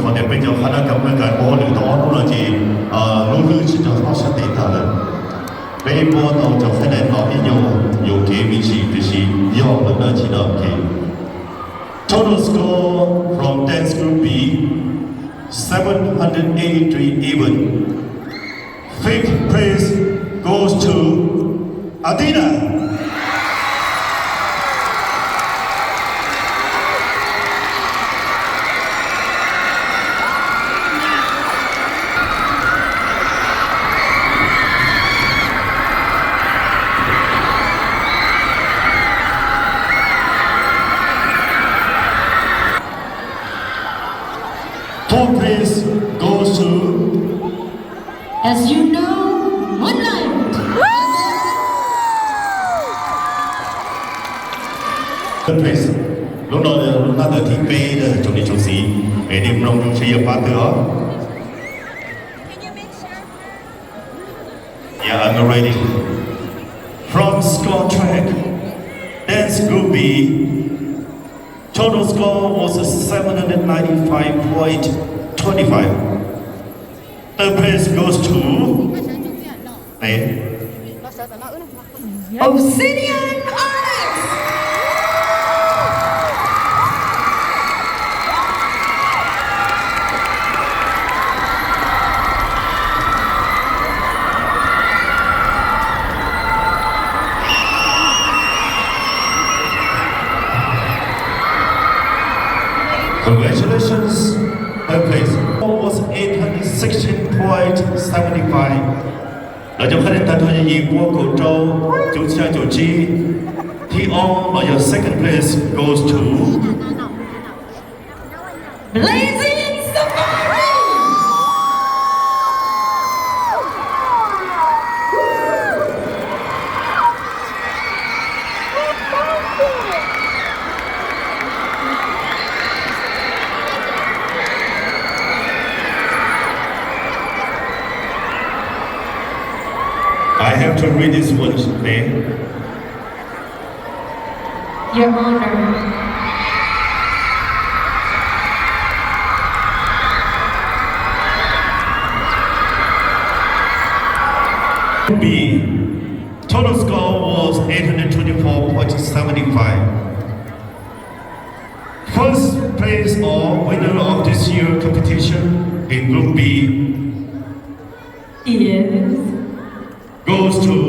họ để bây giờ khả năng cảm ơn cả bố nữ đó nó là gì luôn luôn chỉ cho họ sẽ để ta là bây bố nó cho phải để họ đi nhiều cái vị trí thì chỉ nhiều hơn nữa chỉ là cái total score from dance group B 783 even. Fifth place goes to Adina. Fourth place goes to, as you know, Moonlight. third place. Lúc đó là thi B là chỗ này chỗ gì? Để điểm nông chúng sẽ phát nữa. Yeah, I'm ready. From score track, dance group B. Total score was 795.25. Third place goes to Obsidian Onyx. Congratulations, third place was 816.75. Ở trong khả năng ta thôi gì của cổ trâu chủ xe chủ chi thì on ở your second place goes to Blazing Safari. I have to read this one today. Your Honor. B. Total score was 824.75. First place or winner of this year competition in Group B Is goes to